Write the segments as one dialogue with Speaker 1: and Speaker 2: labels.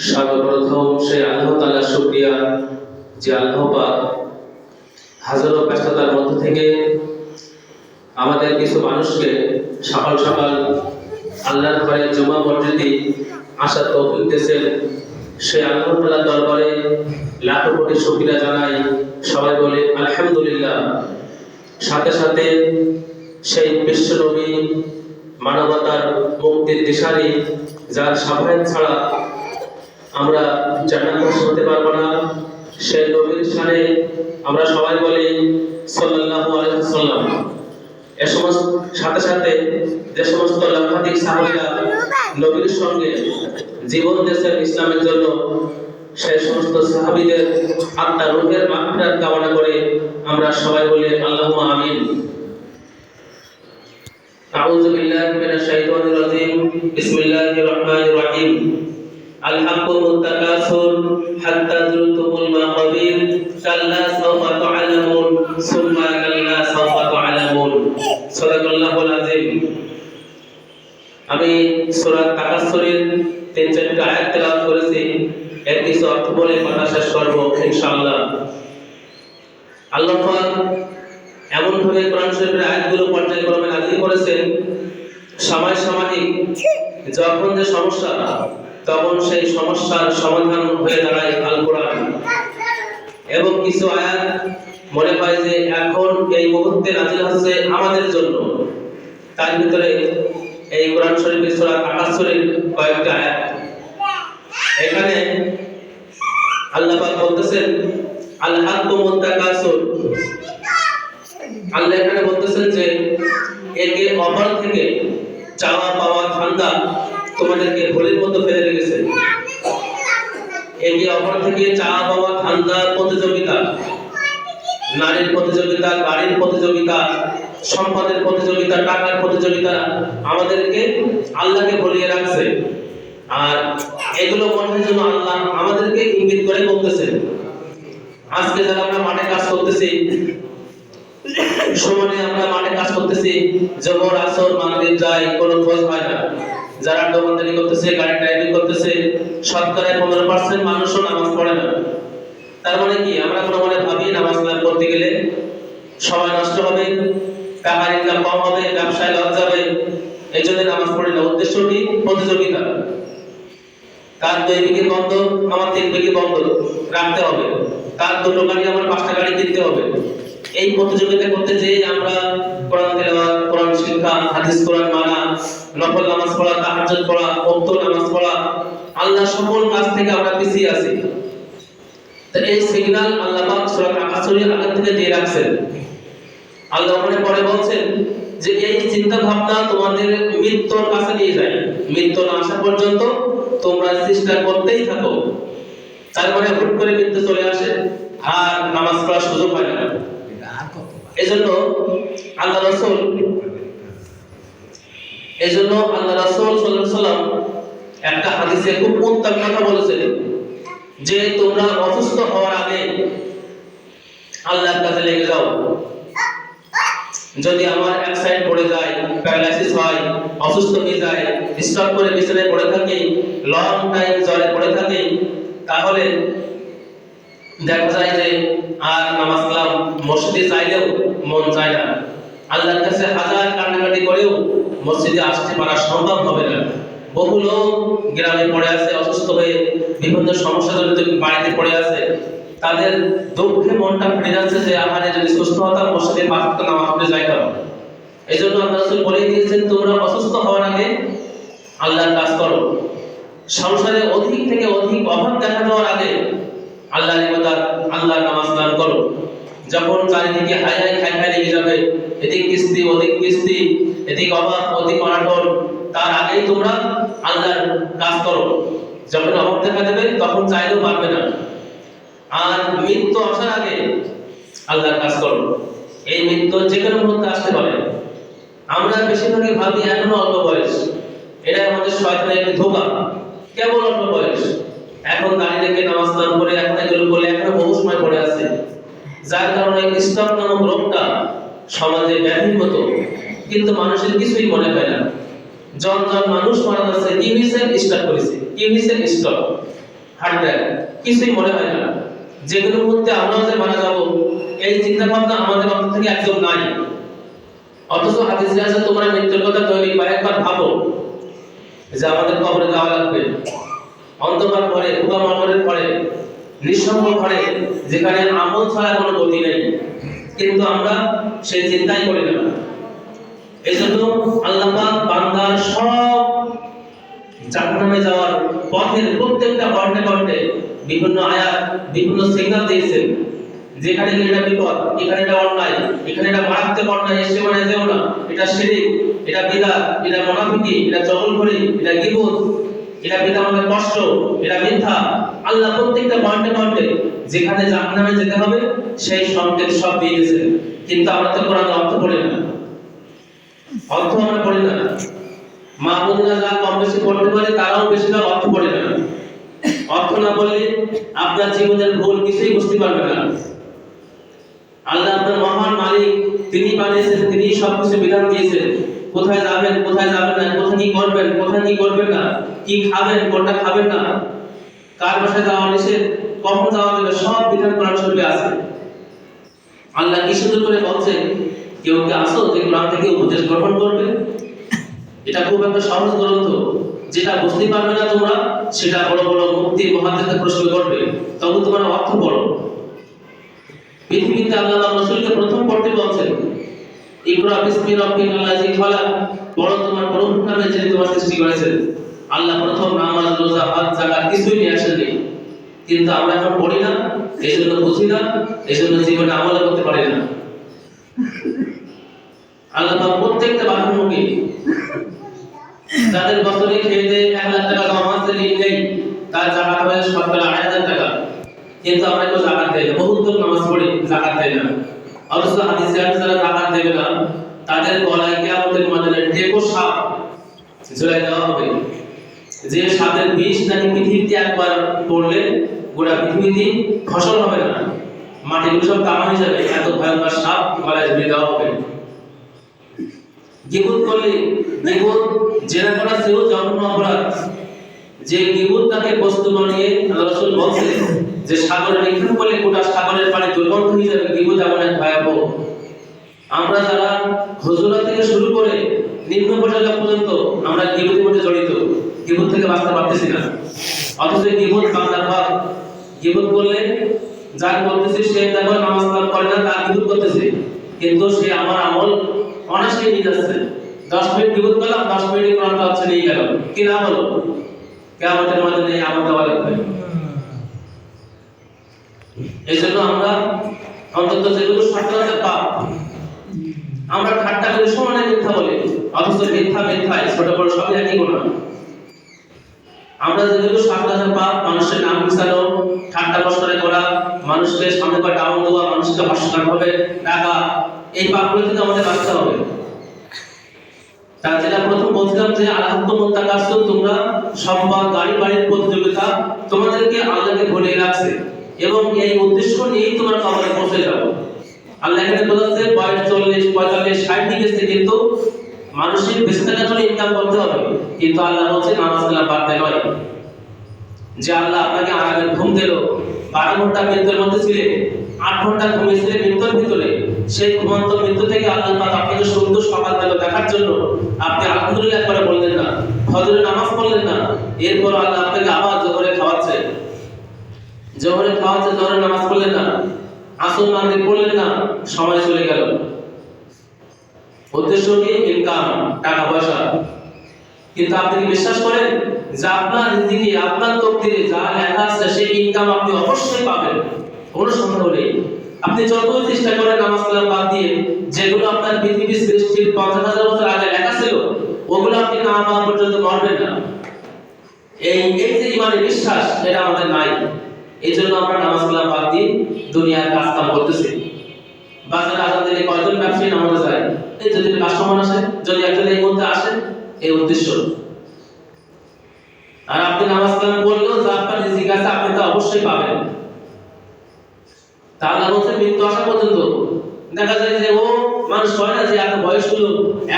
Speaker 1: সর্বপ্রথম সেই আল্লাহ তাআলার শুকরিয়া যে আল্লাহ পাক হাজারো ব্যস্ততার মধ্য থেকে আমাদের কিছু মানুষকে সকাল সকাল আল্লাহর ঘরে জুমা মসজিদে আসার তৌফিক দিয়েছেন। সেই আল্লাহ তাআলার দরবারে লাখো কোটি শুকরিয়া জানাই। সবাই বলে আলহামদুলিল্লাহ। সাথে সাথে সেই বিশ্ব নবী মানবতার মুক্তির দিশারি যার সাফায়াত ছাড়া আমরা জান্নাতে যেতে পারবো না, সেই নবীর শানে আমরা সবাই বলি সাল্লাল্লাহু আলাইহি ওয়াসাল্লাম। এর সমস্ত সাথে সাথে যে সমস্ত লক্ষাধিক সাহাবীরা নবীর সঙ্গে জীবন দিয়েছেন ইসলামের জন্য, সেই সমস্ত সাহাবীদের আত্মার রূহের মাগফিরাত কামনা করে আমরা সবাই বলি আল্লাহুম্মা আমিন। আউযু বিল্লাহি মিনাশ শাইতানির রাজীম। বিসমিল্লাহির রহমানির রহিম। আল হাক্কু মুতাকাসুর হাত্তা যুরতুমুল মাকাবির কাল্লা সাওফা তুআলামুন সুম্মা কাল্লা সাওফা তুআলামুন। সাদাকাল্লাহুল আযীম। আমি সূরা তাকাসুরের 3-4টি আয়াত তেলাওয়াত করেছি, এর কিছু অর্থ বলে কথা শেষ করব ইনশাআল্লাহ। আল্লাহ পাক এমন ভাবে কোরআন শরীফের আয়াতগুলো পর্যায়ক্রমে নাযিল করেছেন, সময় সাময়িক যখন যে সমস্যা তখন সেই সমস্যার সমাধান হয়ে দাঁড়ায় আল কোরআন। এবং কিছু আয়াত মনে হয় যে এখন এই মুহূর্তে নাযিল হচ্ছে আমাদের জন্য, তার ভিতরে এই কোরআন শরীফের সূরা তাকাসুরের কয়েকটা আয়াত। এখানে আল্লাহ পাক বলতেছেন আল হাক্কু মুতাকাসুর। আল্লাহ এখানে বলতেছেন যে একে অপর থেকে চাওয়া পাওয়া ধান্দা তোমাদেরকে ভুলের মতো ফেলে রেখেছে। একে অপর থেকে চাওয়া পাওয়া ধান্দা, প্রতিযোগিতা, নারীর প্রতিযোগিতা, গাড়ির প্রতিযোগিতা, সম্পদের প্রতিযোগিতা, টাকার প্রতিযোগিতা আমাদেরকে আল্লাহকে ভুলিয়ে রাখছে। আর এগুলো করার জন্য আল্লাহ আমাদেরকে ইঙ্গিত করে বলতেছেন। আজকে যারা আমরা মাঠে কাজ করতেছি, সমানে আমরা মাঠে কাজ করতেছি, জোহর আসর মাগরিব যায়, কোনো খোঁজ হয় না। যারা দোকানদারি করতেছে, গাড়ি ড্রাইভিং করতেছে, শতকরা 15% মানুষও নামাজ পড়ে না। তার মানে কি, আমরা কোনো মনে ভাবি নামাজ না পড়তে গেলে সময় নষ্ট হবে, টাকার ইনকাম কম হবে, ব্যবসায় লস যাবে, এই জন্য নামাজ পড়ি না। উদ্দেশ্য কি? প্রতিযোগিতা। তার 2 বিঘি বন্ধ, আমার 3 বিঘি বন্ধ রাখতে হবে। তার 2টো গাড়ি, আমার 5টা গাড়ি কিনতে হবে। এই প্রতিযোগিতা করতে যে আমরা কোরআন তেলাওয়াত, কোরআন শিক্ষা, হাদিস কোরআন মানা, নফল নামাজ পড়া, তাহাজ্জুদ পড়া, ওয়াক্ত নামাজ পড়া, আল্লাহ সকল কাজ থেকে আমরা পিছিয়ে আছি। তো এই সিগন্যাল আল্লাহ পাক সূরা তাকাসুরের আগে থেকে দিয়ে রাখছেন। আল্লাহ পরে বলছেন যে এই চিন্তা ভাবনা তোমাদের মৃত্যুর কাছে নিয়ে যায়, মৃত্যু না আসা পর্যন্ত তোমরা চেষ্টা করতেই থাকো। তার মানে হুট করে মৃত্যু চলে আসে আর নামাজ পড়ার সুযোগ হয় না। এজন্য আল্লাহ রাসূল সাল্লাল্লাহু আলাইহি ওয়াসাল্লাম একটা হাদিসে খুব উত্তম কথা বলেছেন যে তোমরা অসুস্থ হওয়ার আগে আল্লাহর কাছে লেগে যাও। যদি আমার এক সাইড পড়ে যায়, প্যারালাইসিস হয়, অসুস্থ হয়ে যায়, স্ট্রোক করে বিছানায় পড়ে থাকি, লং টাইম জ্বরে পড়ে থাকি, তাহলে দেখা যায় যে আর নামাজ কালাম মসজিদে চাইলেও মন চায় না। আল্লাহর কাছে হাজার কান্নাকাটি করেও মসজিদে আসতে পারা সম্ভব হবে না। বহু লোক গ্রামে পড়ে আছে অসুস্থ হয়ে, বিভিন্ন সমস্যাজনিত বাড়িতে পড়ে আছে, তাদের দুঃখে মনটা ফেটে যাচ্ছে যে আমাদের যদি সুস্থ হতাম মসজিদে 5 ওয়াক্ত নামাজ পড়ে যাইতাম। এই জন্য আল্লাহ রাসূল বলে দিয়েছেন তোমরা অসুস্থ হওয়ার আগে আল্লাহর কাজ করো। সংসারে অধিক থেকে অধিক অভাব দেখা দেওয়ার আগে আল্লাহর ইবাদত, আল্লাহর নামাজ কালাম করো। যখন চারিদিকে হাই হাই খাই খাই লেগে যাবে, এদিক কিস্তি ওদিক কিস্তি, এদিক অভাব ওদিক অনাটন, তার আগেই তোমরা আল্লাহর কাজ করো। যখন অভাব দেখা দেবে তখন চাইলেও পারবে না। আর মৃত্যু আসার আগে আল্লাহর কাজ করো। এই মৃত্যু যে কোনো মুহূর্তে আসতে পারে। আমরা বেশিরভাগই ভাবি এখনো অল্প বয়স, এটা আমাদের শয়তানের একটি ধোঁকা। কেবল অল্প বয়স, এখন দাঁড়িয়ে থেকে নামাজ কালাম করে এখন এগুলো বলে এখনো বহু সময় পড়ে আছে, যার কারণে স্ট্রোক নামক রোগটা সমাজে ব্যাধির মতো, কিন্তু মানুষের কিছুই মনে হয় না। জন জন মানুষ মারা যাচ্ছে, কি হয়েছে? স্টার্ট করেছে, কি হয়েছে? স্টপ, হার্ট অ্যাটাক, কিছুই মনে হয় না। যেগুলোর মধ্যে আমরাও যে মারা যাব, এই চিন্তা ভাবনা আমাদের অন্তর থেকে একদম নাই। অথচ হাদিসে আছে তোমরা মৃত্যুর কথা দৈনিক কয়েকবার ভাবো যে আমাদের কবরে যাওয়া লাগবে, অন্ধকার ঘরে, পুরা মরমরের ঘরে, নিঃসঙ্গ ঘরে, যেখানে আমল ছাড়া কোনো গতি নেই, কিন্তু আমরা সেই চিন্তাই করি না। এই জন্য আল্লাহ পাক বান্দার সব জাহান্নামে যাওয়ার পথের প্রত্যেকটা পয়েন্টে পয়েন্টে বিভিন্ন আয়াত, বিভিন্ন সিগন্যাল দিয়েছেন। যেখানে এটা বিপদ, এখানে এটা অন্যায়, এখানে এটা মারাত্মক অন্যায়, এসে মানে যেও না, এটা শিরক, এটা বিদআত, এটা মুনাফিকি, এটা চগলখড়ি, এটা গীবত, এটা পিতামাতার কষ্ট, এটা মিথ্যা। আল্লাহ প্রত্যেকটা পয়েন্টে পয়েন্টে যেখানে জাহান্নামে যেতে হবে সেই সংকেত সব দিয়ে দিয়েছেন। কিন্তু আমরা তো কোরআনের অর্থ পড়ি না, অর্থ আমরা পড়ি না। মা বোনেরা যা কম বেশি পড়তে পারে তারাও বেশিরভাগ অর্থ পড়ে না। অর্থ না বললে আপনার জীবনের ভুল কিছুই বুঝতে পারবেন না। আল্লাহ আপনার মহান মালিক, তিনি বানিয়েছেন, তিনি সবকিছু বিধান দিয়েছেন। কোথায় যাবেন, কোথায় যাবেন না, কোথায় কি করবেন, কোথায় কি করবেন না, কি খাবেন, কোনটা খাবেন না, কার বাসায় যাওয়া নিষেধ, কখন যাওয়া যাবে, সব বিধান কোরআন শরীফে আছে। আল্লাহ কি সুন্দর করে বলছেন, কেউ কি আসো যে কোরআন থেকে উপদেশ গ্রহণ করবে? এটা খুব একটা সহজ গ্রন্থ, যেটা বুঝতে পারবে না তোমরা সেটা বড় বড় মুফতি মুহাদ্দিসদের প্রশ্ন করবে, তখন তোমরা অর্থ পড়ো। পৃথিবীতে আল্লাহ রাসূলকে প্রথম পড়তে বলছেন, ইকরা বিসমি রাব্বিকাল্লাযী খালাক, পড়ো তোমার প্রভুর নামে যিনি তোমার সৃষ্টি করেছেন। আল্লাহ প্রথম নামাজ, রোজা, হজ, যাকাত কিছুই নিয়ে আসেননি, কিন্তু আমরা এখন পড়ি না, এইজন্য বুঝি না, এইজন্য জীবনে আমল করতে পারি না। আল্লাহ পাক প্রত্যেকটা বাধার মুখে, যাদের বছরে খেয়ে দেয় 1 লাখ টাকা জমা আছে, ঋণ নেই, তার জাকাত হয় শতকরা 8,000 টাকা, কিন্তু আমরা কেউ জাকাত দেই না। বহুত লোক নামাজ পড়ে জাকাত দেয় না। অথচ হাদিসে আছে যারা জাকাত দেবে না তাদের গলায় কিয়ামতের ময়দানে টেকো সাপ ঝুলাই দেওয়া হবে, যে সাপের বিষ নাকি পৃথিবীতে একবার পড়লে গোটা পৃথিবীতে ফসল হবে না, মাটিগুলো সব তামা হয়ে যাবে, এত ভয়ঙ্কর সাপ গলায় ঝুলিয়ে দেওয়া হবে। গীবত করলে, গীবত জেনা করা সেও জঘন্য অপরাধ। যে গীবতটাকে বস্তু বানিয়ে আল্লাহ রাসূল বলছেন যে সাগরে নিক্ষেপ করলে গোটা সাগরের পানি দুর্গন্ধ হয়ে যাবে, গীবত এমন এক ভয়াবহ। আমরা যারা হুজুরা থেকে শুরু করে নিম্ন পর্যায় পর্যন্ত আমরা গীবতের মধ্যে জড়িত, গীবত থেকে বাঁচতে পারতেছি না। অথচ গীবত বাংলার ভাব। গীবত করলে যার করতেছে সে দেখো নামাজ কালাম করে না, তার গীবত করতেছে, কিন্তু সে আমার আমল অনায়াসে নিয়ে যাচ্ছে। 10 মিনিট গীবত করলাম, 10 মিনিট কোরআনটা হচ্ছে নিয়ে গেল, কি না হলো? কিয়ামতের ময়দানে আমল দেওয়া লাগবে। এই জন্য আমরা অন্তত যেগুলো সত্যতার পাপ, আমরা ঠাট্টা করে সমানে মিথ্যা বলি, অথচ মিথ্যা মিথ্যাই, ছোট বড় সবই একই গুনাহ। আমরা যেগুলো সত্যতার পাপ, মানুষের নাম মিশানো, ঠাট্টা মশকরা করা, মানুষকে সামনে করে ডাউন দেওয়া, মানুষকে হাস্যকর ভাবে ডাকা, এই পাপগুলো থেকে আমাদের বাঁচতে হবে। তার যেটা প্রথম বলছিলাম যে আল্লাহকে তাকাসু, তোমরা সম্পদ, গাড়ি বাড়ির প্রতিযোগিতা তোমাদেরকে আল্লাহকে ভুলিয়ে রাখছে, এবং এই উদ্দেশ্য নিয়েই তোমরা কবরে পৌঁছে যাবে। আল্লাহ এখানে বলেছে বয়স 40, 45, 60 ঠিক আছে, কিন্তু মানুষের বেঁচে থাকার জন্য ইনকাম করতে হবে, কিন্তু আল্লাহ বলছে নামাজ কালাম বাদ দেয় নয়। যে আল্লাহ আপনাকে আরামের ঘুম দিল, 12 ঘন্টা মৃত্যুর মধ্যে ছিলেন, 8 ঘন্টা ঘুমিয়েছিলেন মৃত্যুর ভিতরে, সেই ঘুমন্ত মৃত্যু থেকে আল্লাহ পাক আপনাকে সুন্দর সকাল বেলা দেখার জন্য আপনি আলহামদুলিল্লাহ করে বললেন না, ফজরের নামাজ পড়লেন না, এরপর আল্লাহ আপনাকে আবার জোহরে খাওয়াচ্ছে, জোহরে নামাজ পড়লেন না, আসর মাগরিব পড়লেন না, সময় চলে গেল। উদ্দেশ্য কি? ইনকাম, টাকা পয়সা। কিন্তু আপনি কি বিশ্বাস করেন যে আপনার রিজিকে, আপনার তকদিরে যা লেখা আছে সেই ইনকাম আপনি অবশ্যই পাবেন, কোনো সন্দেহ নেই। আপনি যতই চেষ্টা করেন নামাজ কালাম বাদ দিয়ে, যেগুলো আপনার পৃথিবীর সৃষ্টির 50,000 বছর আগে লেখা ছিল, ওগুলো আপনি না পাওয়া পর্যন্ত মরবেন না। এই যে ইমানের বিশ্বাস, এটা আমাদের নাই। এই জন্য আমরা নামাজ কালাম বাদ দিয়ে দুনিয়ার কাজ কাম করতেছি। বাজারে আজান দিলে কয়জন ব্যবসায়ী নামাজে যায়? এই যদি কাস্টমার আসে, যদি একজন এই মধ্যে আসে, এই উদ্দেশ্য। আর আপনি নামাজ কালাম করলেও যা আপনার রিজিক আছে আপনি তা অবশ্যই পাবেন। তাহলে বলছে মৃত্যু আসা পর্যন্ত দেখা যায় যে ও মানুষ হয় না যে এত বয়স হলো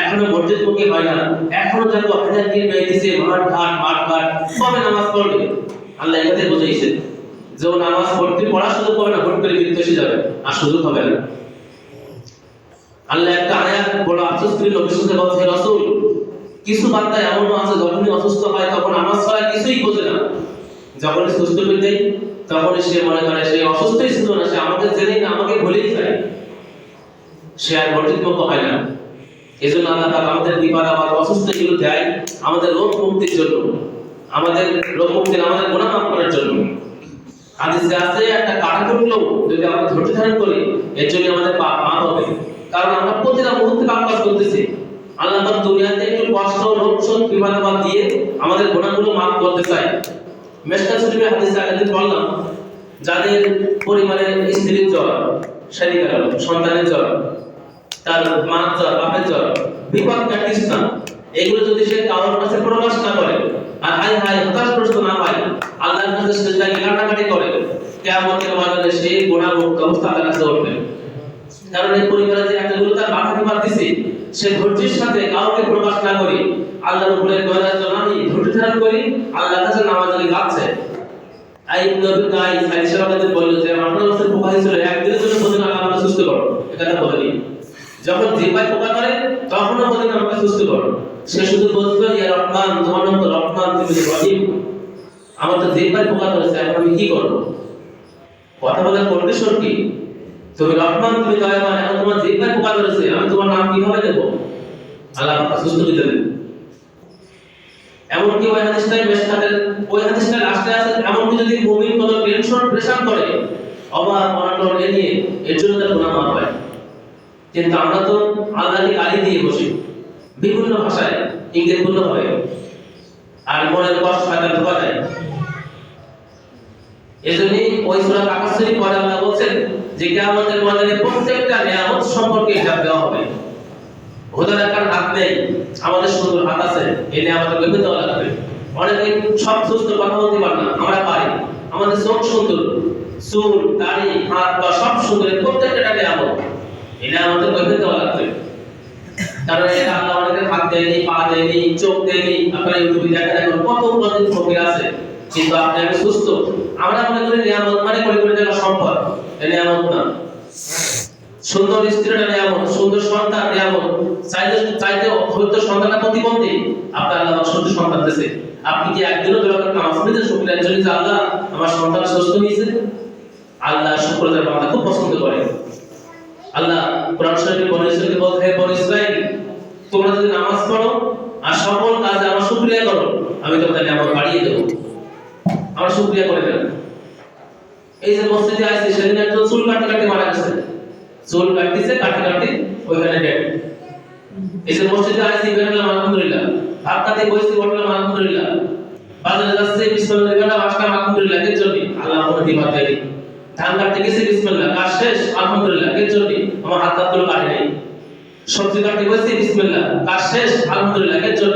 Speaker 1: এখনো মসজিদ মুখী হয় না, এখনো দেখো হাজার দিন হয়ে গেছে মাঠ ঘাট কবে নামাজ পড়বে? আল্লাহ এটাতে বুঝাইছে যে ও নামাজ পড়া শুরু করবে না, ভোট করে মৃত্যু এসে যাবে, আর সুযোগ হবে না। আল্লাহ একটা আয়াত বড় আফসোস করে নবীর সাথে বলছে, রাসূল কিছু বান্দা এমনও আছে যখনই অসুস্থ হয় তখন নামাজ ছাড়া কিছুই বোঝে না, যখনই সুস্থ হয়ে যায় তখনই সে মনে করে সে অসুস্থই ছিল না, সে আমাকে জেনেই না, আমাকে ভুলেই যায়, সে আর কর্তৃত্ব হয় না। এই জন্য আল্লাহ তাআলা আমাদের বিপদ আপদ অসুস্থ এগুলো দেয় আমাদের রোগ মুক্তির জন্য, আমাদের রোগ মুক্তির, আমাদের গুনাহ মাফ করার জন্য। হাদিসে আছে একটা কাটা করলো যদি আমরা ধৈর্য ধারণ করি এর জন্য আমাদের পাপ মাফ হবে, কারণ আমরা প্রতিটা মুহূর্তে পাপ কাজ করতেছি। আল্লাহ পাক দুনিয়াতে একটু কষ্ট, রোগ শোক, বিপদ আপদ দিয়ে আমাদের গুনাহগুলো মাফ করতে চায়। মেশকাত শরীফের হাদিসে আগে বললাম, যাদের পরিবারে স্ত্রীর জ্বর, শারীরিক সন্তানের জ্বর, তার মা জ্বর, বাপের জ্বর, বিপদ কাটিস না, এগুলো যদি সে কারোর কাছে প্রকাশ না করে আর হাই হাই হতাশগ্রস্ত না হয়, আল্লাহর কাছে সেজদা কাটাকাটি করে, কিয়ামতের ময়দানে সে গুনাহ মুক্ত অবস্থা আল্লাহর কাছে উঠবে। কারণ এই পরিবারে যে এতগুলো তার মাথা বিপদ দিছে, সে ধৈর্যের সাথে কাউকে প্রকাশ না করে আল্লাহর উপরে দয়া জানানি ধৈর্য ধারণ করি, আল্লাহর কাছে নামাজ আলি যাচ্ছে। আই নবী গাই সাইয়েদ আমাদের বলল যে 18 বছর পোকা হয়েছিল, একদিনের জন্য বলেন আল্লাহ আমাকে সুস্থ করো, এটা বলেনি। যখন জিহ্বায় পোকা করে তখনও বলেন আমাকে সুস্থ করো, সে শুধু বলতো ইয়া রহমান, তোমার নাম তো রহমান, তুমি তো রহিম, আমার তো জিহ্বায় পোকা ধরেছে, এখন আমি কি করব? কথা বলার কন্ডিশন কি? তুমি রহমান, তুমি দয়াবান, এখন তোমার জিহ্বায় পোকা ধরেছে, আমি তোমার নাম কিভাবে দেব? আল্লাহ আমাকে সুস্থ দিতে দেন। এমনকি ওই হাদিসটাই মেশকাতের ওই হাদিসটা লাস্টে আছে, এমনকি যদি মুমিন কোনো টেনশন প্রেশার করে অভাব অনটন এ নিয়ে, এর জন্য তার গুনাহ মাফ হয়। কিন্তু আমরা তো আল্লাহকে গালি দিয়ে বসি বিভিন্ন ভাষায়, ইঙ্গিতপূর্ণ ভাবে, আর মনের কষ্ট শয়তান ধোঁকা দেয়। এজন্য ওই সূরা কাফার শরীফ পরে আল্লাহ বলেন যে কিয়ামতের ময়দানে প্রত্যেকটা নিয়ামত সম্পর্কে হিসাব দেওয়া হবে। ওদের একটা হাত নেই, আমাদের সুন্দর হাত আছে, এই নিয়ামতের ভেবে দেওয়া লাগবে। অনেকে সব সুস্থ কথা বলতে পারে না, আমরা পারি, আমাদের চোখ সুন্দর, চুল, দাড়ি, হাত পা সব সুন্দর, প্রত্যেকটা নিয়ামত, এই নিয়ামতের ভেবে দেওয়া লাগবে। কারণ এটা আল্লাহ আমাদের হাত দেয়নি, পা দেয়নি, চোখ দেয়নি। আপনারা ইউটিউবে দেখেন এখন কত প্রজাতির ফকির আছে, কিন্তু আপনি আমি সুস্থ, আমরা মনে করি নিয়ামত মানে কোটি টাকা সম্পদ, এই নিয়ামত না। সুন্দর স্ত্রীটা নিয়ামত, সুন্দর সন্তান নিয়ামত, চাইতে হয়তো সন্তানটা প্রতিবন্ধী, আপনার আল্লাহ সুস্থ সন্তান দিয়েছে, আপনি কি একদিনও দোয়া করে নামাজ পড়েছেন শুকরিয়ার জন্য যে আল্লাহ আমার সন্তান সুস্থ হয়েছে? আল্লাহ শুকরিয়ার বান্দা খুব পছন্দ করে। আল্লাহ কোরআন শরীফে বনী ইসরাঈলকে বলতে, হে বনী ইসরাঈল, তোমরা যদি নামাজ পড়ো আর সকল কাজে আমার শুকরিয়া করো, আমি তোমাদের নিয়ামত বাড়িয়ে দেব, আমার শুকরিয়া করে দেব। এই যে মসজিদে আসছে, সেদিন একজন চুল কাটতে মারা গেছে, চুল কাটতেছে কাটতে ওইখানে ডেট। এই যে মসজিদে আসছি, বেরোলাম আলহামদুলিল্লাহ, ভাত খাতে বসে বললাম আলহামদুলিল্লাহ, বাজারে যাচ্ছে বিসমিল্লাহ বেরোলাম আসলাম আলহামদুলিল্লাহ, এর জন্য আল্লাহ আমাকে দিবাত দেয়। ধান কাটতে গেছি বিসমিল্লাহ, কাজ শেষ আলহামদুলিল্লাহ, এর জন্য আমার হাত হাতগুলো কাটে নেই। সবজি কাটতে বসে বিসমিল্লাহ, কাজ শেষ আলহামদুলিল্লাহ, এর জন্য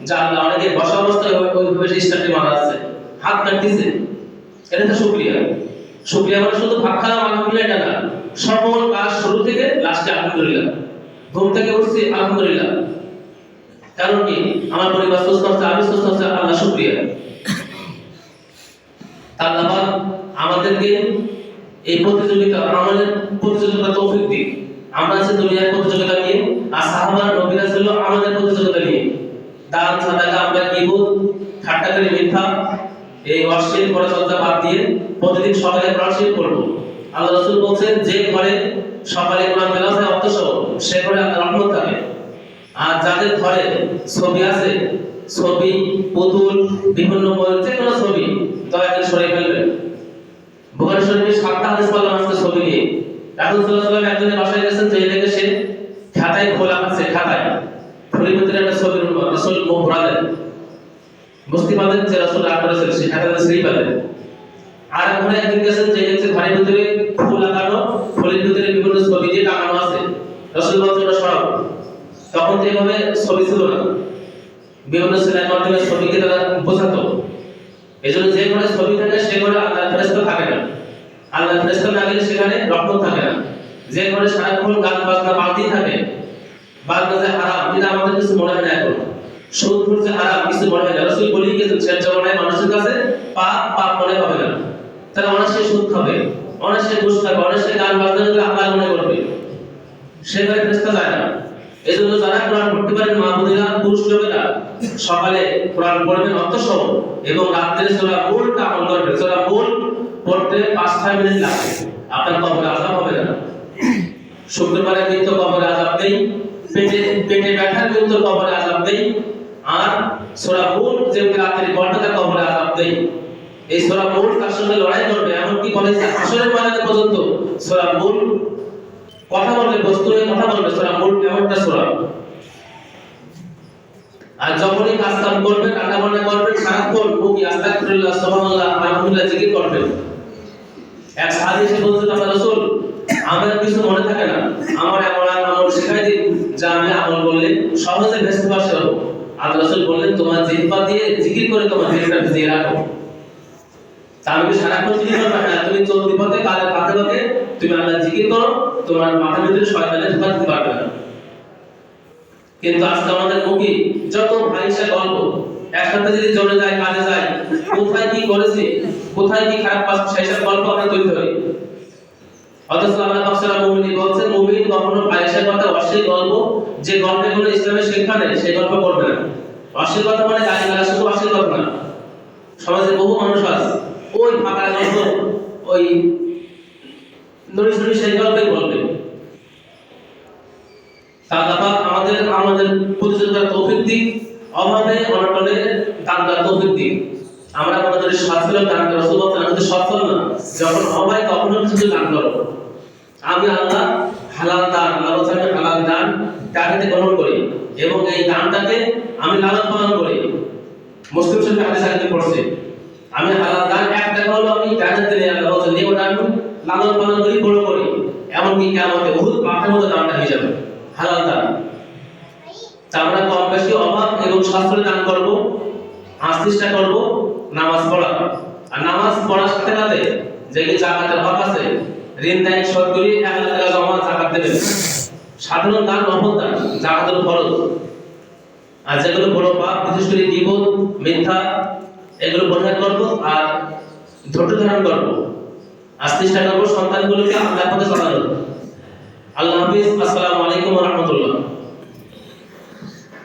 Speaker 1: যা আল্লাহ অনেকে বসা অবস্থায় ওইভাবে স্টার্টে মারা আছে, হাত কাটতেছে, এটা তো শুকরিয়া। শুকরিয়া মানে শুধু ভাত খাওয়া আলহামদুলিল্লাহ এটা না, সকল কাজ শুরু থেকে লাস্টে আলহামদুলিল্লাহ। ঘুম থেকে উঠছি আলহামদুলিল্লাহ, কারণ কি আমার পরিবার সুস্থ আছে, আমি সুস্থ আছি, আল্লাহ শুকরিয়া। আল্লাহ আমাদেরকে এই প্রতিযোগিতা, আমাদের প্রতিযোগিতা তৌফিক দিক। আমরা আছি দুনিয়ার প্রতিযোগিতা নিয়ে, আর সাহাবারা নবীরা ছিল আমাদের প্রতিযোগিতা নিয়ে। দান সাদাকা আমরা গীবত, ঠাট্টা করে মিথ্যা, এই অশ্লীল পরচর্চা বাদ দিয়ে প্রতিদিন সকালে কোরআন শরীফ পড়ব। আল্লাহ রাসূল বলেন যে ঘরে সকালে কোরআন তেলাওয়াত হয় অথচ সে ঘরে আল্লাহর রহমত থাকে। আর যাদের ঘরে ছবি আছে, ছবি, পুতুল, বিভিন্ন যে কোনো ছবি দয়া করে সরিয়ে ফেলবেন। বুখারী শরীফে 7টা হাদিস পাওয়া আছে ছবি নিয়ে। রাসূল সাল্লাল্লাহু আলাইহি ওয়াসাল্লাম একজনের বাসায় গেছেন, যে দেখে সে খাতায় খোলা আছে, খাতায় খোলার ভিতরে একটা ছবির রাসূল মুখ ঘোরালেন, বুঝতে পারলেন যে রাসূল রাগ করেছেন, সে খাতাটা ছিঁড়ে ফেলেন। আর ঘরে একদিন গেছেন, যে দেখছে ঘরের ভিতরে ফুল লাগানো, ফুলের ভিতরে বিভিন্ন ছবি দিয়ে টাঙানো আছে, রাসূল বলছেন ওটা সরাও। তখন তো এভাবে ছবি ছিল না, বিভিন্ন সিনেমার মাধ্যমে ছবিকে তারা বোঝাতো। এজন্য যে ঘরে ছবি থাকে সে ঘরে আল্লাহর ফেরেশতা থাকে না, আল্লাহর ফেরেশতা না গেলে সেখানে রহমত থাকে না। যে ঘরে সারাক্ষণ গান বাজনা বাজতেই থাকে, বাজনা যে হারাম এটা আমাদের কিছু মনে হয় না এখন, সুদ ঘুষ যে হারাম কিছু মনে হয় না। রাসূল বলি গেছেন শেষ জামানায় মানুষের কাছে পাপ পাপ মনে হবে না, তারা অনায়াসে সুদ খাবে, অনায়াসে ঘুষ খাবে, অনায়াসে গান বাজনা হালাল মনে করবে, সেখানে ফেরেশতা যায় না। এই জন্য যারা কোরআন পড়তে পারেন মা বোনেরা, পুরুষ লোকেরা সকালে কোরআন পড়বেন অর্থসহ এবং রাত্রে সূরা মুলক আমল করবেন। সূরা মুলক পড়তে 5-6 মিনিট লাগে, আপনার কবরে আযাব হবে না। শুক্রবারে কিন্তু কবরে আযাব নেই, পেটে ব্যথার কিন্তু কবরে আযাব নেই, আর সূরা মুলক যে রাত্রে পড়বে তার কবরে আযাব নেই। এই সূরা মুলক তার সঙ্গে লড়াই করবে, এমনকি বলেছে হাসরের ময়দানে পর্যন্ত সূরা মুলক কথা বলবে, বস্তু হয়ে কথা বলবে। সূরা মুলক এমনটা সূরা। আর যখনই কাজ কাম করবেন, রান্না বান্না করবেন, সারাক্ষণ মুখে আস্তাগফিরুল্লাহ সুবহানাল্লাহ আলহামদুলিল্লাহ জিকির করবেন। এক সাহাবী এসে বলছেন, আমার রাসূল আমার কিছু মনে থাকে না, আমার এমন আমল শেখাই দিন যা আমি আমল করলে সহজে ভেস্তে পারছি হবো। আল্লাহ রাসূল বললেন, তোমার জিহ্বা দিয়ে জিকির করে তোমার দিলটা ভিজিয়ে রাখো। আমি কি সারাক্ষণ জিকির করবে? হ্যাঁ, তুমি চলতি পথে কাজের পাতে পাতে তুমি আল্লাহ জিকির করো, তোমার মাথার ভিতরে শয়তানে ঢোকা দিতে পারবে না। কিন্তু আজকে আমাদের মুখে যত ফাহিশা গল্প, একসাথে যদি জমে যায়, কাজে যায়, কোথায় কি করেছে, কোথায় কি খারাপ কাজ, সেইসব গল্প আমরা তৈরি করি। অথচ আল্লাহ পাক সূরা মুমিন বলছেন, মুমিন কখনো ফাহিশার কথা, অশ্লীল গল্প, যে গল্পে কোনো ইসলামের শিক্ষা নেই সেই গল্প করবে না। অশ্লীল কথা মানে গালিগালাজ, শুধু অশ্লীল কথা না। সমাজে বহু মানুষ আছে ওই ফাঁকা গল্প, ওই নড়ি সেই গল্পই বলবে। আল্লাহ পাক আমাদের প্রতিযোগিতার তৌফিক দিক, অভাবে অনটনে দান দেওয়ার তৌফিক দিক। আমরা আমাদের সচ্ছল দান করো, রাসূলুল্লাহ আমাদের সচ্ছল না, যখন হবে তখন কিছু দান করো। আমি আল্লাহ হালাল দান, আল্লাহ তাআলা হালাল দান টাকাতে গ্রহণ করি এবং এই দানটাকে আমি লালন পালন করি। মুসলিম শরীফে হাদিস আছে পড়ছে, আমি হালাল দান 1 টাকা হলো আমি জান্নাতে নিয়ে আল্লাহ বলেন এই দান লালন পালন করি, বড় করি, এমনকি কিয়ামতে উহুদ পাহাড়ের মতো দানটা হয়ে যাবে হালাল দান। তা আমরা কম বেশি অভাব এবং সাশ্রয় দান করব, চেষ্টা করব নামাজ পড়া। আর নামাজ পড়ার সাথে সাথে যে কি যাকাতের হক আছে, ঋণ দান শোধ করি, 1 লাখ টাকা জমা যাকাত দেবেন। সাধারণ দান নফল দান, যাকাতুল ফরজ। আর যেগুলো বড় পাপ, বিশেষ করে গীবত, মিথ্যা, এগুলো পরিহার করব আর ধৈর্য ধারণ করব। আর চেষ্টা করব সন্তানগুলোকে আল্লাহর পথে চলানোর। আল্লাহ হাফেজ। আসসালামু আলাইকুম ওয়া রাহমাতুল্লাহ।